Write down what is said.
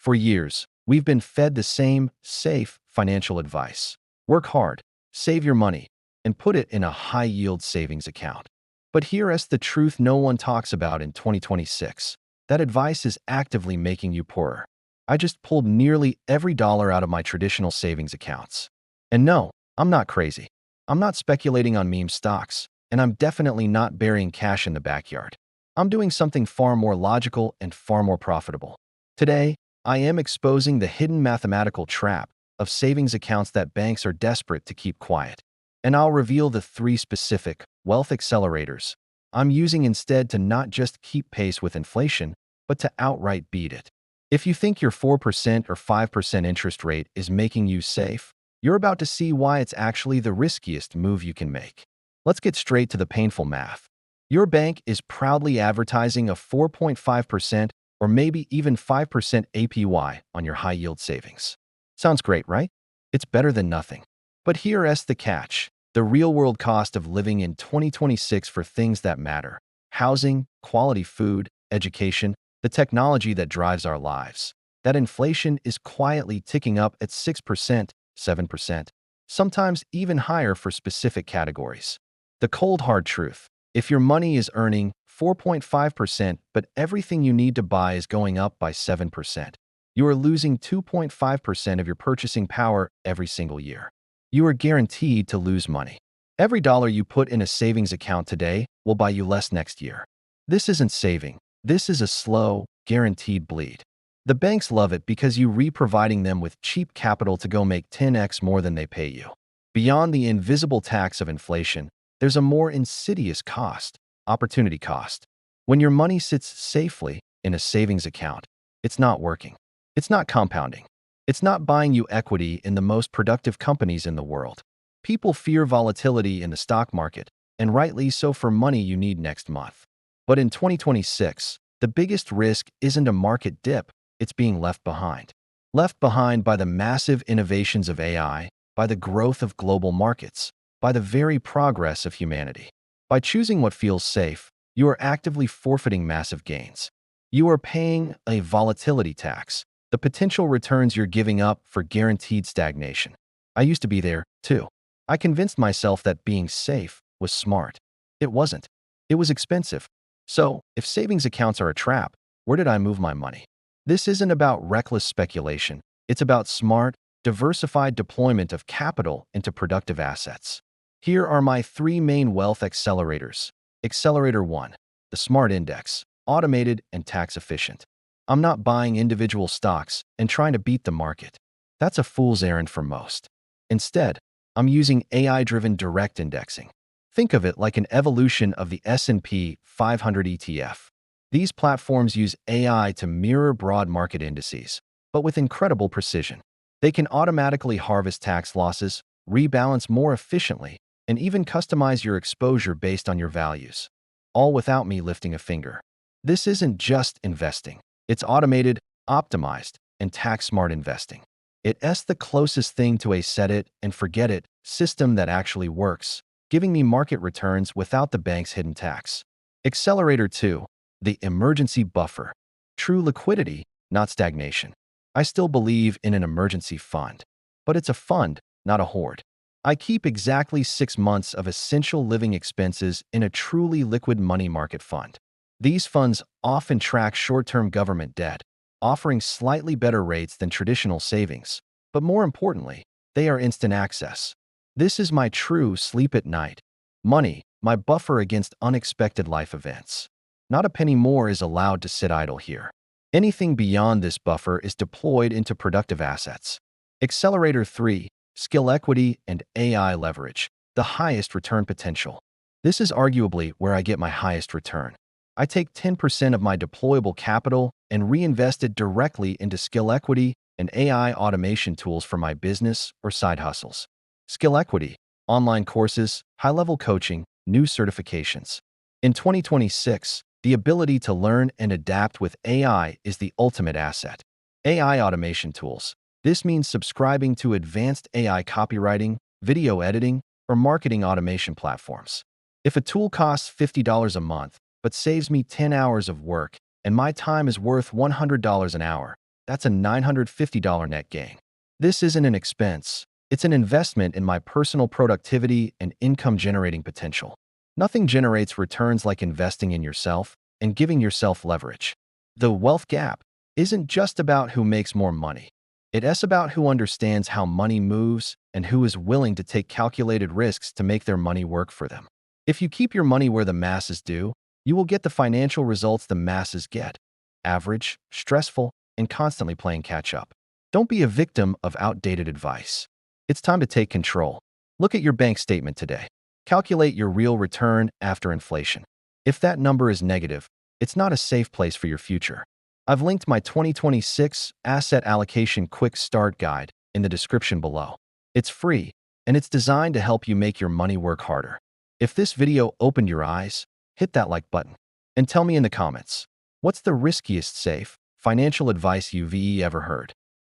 For years, we've been fed the same safe financial advice. Work hard, save your money, and put it in a high-yield savings account. But here's the truth no one talks about in 2026. That advice is actively making you poorer. I just pulled nearly every dollar out of my traditional savings accounts. And no, I'm not crazy. I'm not speculating on meme stocks, and I'm definitely not burying cash in the backyard. I'm doing something far more logical and far more profitable. Today, I am exposing the hidden mathematical trap of savings accounts that banks are desperate to keep quiet. And I'll reveal the 3 specific wealth accelerators I'm using instead to not just keep pace with inflation, but to outright beat it. If you think your 4% or 5% interest rate is making you safe, you're about to see why it's actually the riskiest move you can make. Let's get straight to the painful math. Your bank is proudly advertising a 4.5% or maybe even 5% APY on your high-yield savings. Sounds great, right? It's better than nothing. But here's the catch. The real-world cost of living in 2026 for things that matter: housing, quality food, education, the technology that drives our lives. That inflation is quietly ticking up at 6%, 7%, sometimes even higher for specific categories. The cold hard truth: if your money is earning 4.5%, but everything you need to buy is going up by 7%, you are losing 2.5% of your purchasing power every single year. You are guaranteed to lose money. Every dollar you put in a savings account today will buy you less next year. This isn't saving. This is a slow, guaranteed bleed. The banks love it because you re-providing them with cheap capital to go make 10x more than they pay you. Beyond the invisible tax of inflation, there's a more insidious cost: opportunity cost. When your money sits safely in a savings account, it's not working. It's not compounding. It's not buying you equity in the most productive companies in the world. People fear volatility in the stock market, and rightly so, for money you need next month. But in 2026, the biggest risk isn't a market dip, it's being left behind. Left behind by the massive innovations of AI, by the growth of global markets, by the very progress of humanity. By choosing what feels safe, you are actively forfeiting massive gains. You are paying a volatility tax, the potential returns you're giving up for guaranteed stagnation. I used to be there, too. I convinced myself that being safe was smart. It wasn't. It was expensive. So, if savings accounts are a trap, where did I move my money? This isn't about reckless speculation. It's about smart, diversified deployment of capital into productive assets. Here are my 3 main wealth accelerators. Accelerator 1, the Smart Index, automated and tax efficient. I'm not buying individual stocks and trying to beat the market. That's a fool's errand for most. Instead, I'm using AI-driven direct indexing. Think of it like an evolution of the S&P 500 ETF. These platforms use AI to mirror broad market indices, but with incredible precision. They can automatically harvest tax losses, rebalance more efficiently, and even customize your exposure based on your values, all without me lifting a finger. This isn't just investing. It's automated, optimized, and tax-smart investing. It's the closest thing to a set-it-and-forget-it system that actually works, giving me market returns without the bank's hidden tax. Accelerator 2, the emergency buffer. True liquidity, not stagnation. I still believe in an emergency fund, but it's a fund, not a hoard. I keep exactly 6 months of essential living expenses in a truly liquid money market fund. These funds often track short-term government debt, offering slightly better rates than traditional savings, but more importantly, they are instant access. This is my true sleep at night money, my buffer against unexpected life events. Not a penny more is allowed to sit idle here. Anything beyond this buffer is deployed into productive assets. Accelerator 3, skill equity and AI leverage, the highest return potential. This is arguably where I get my highest return. I take 10% of my deployable capital and reinvest it directly into skill equity and AI automation tools for my business or side hustles. Skill equity, online courses, high-level coaching, new certifications. In 2026, the ability to learn and adapt with AI is the ultimate asset. AI automation tools. This means subscribing to advanced AI copywriting, video editing, or marketing automation platforms. If a tool costs $50 a month, but saves me 10 hours of work, and my time is worth $100 an hour, That's a $950 net gain. This isn't an expense. It's an investment in my personal productivity and income-generating potential. Nothing generates returns like investing in yourself and giving yourself leverage. The wealth gap isn't just about who makes more money. It's about who understands how money moves and who is willing to take calculated risks to make their money work for them. If you keep your money where the masses do, you will get the financial results the masses get: average, stressful, and constantly playing catch-up. Don't be a victim of outdated advice. It's time to take control. Look at your bank statement today. Calculate your real return after inflation. If that number is negative, it's not a safe place for your future. I've linked my 2026 Asset Allocation Quick Start Guide in the description below. It's free, and it's designed to help you make your money work harder. If this video opened your eyes, hit that like button. And tell me in the comments, what's the riskiest safe financial advice you've ever heard?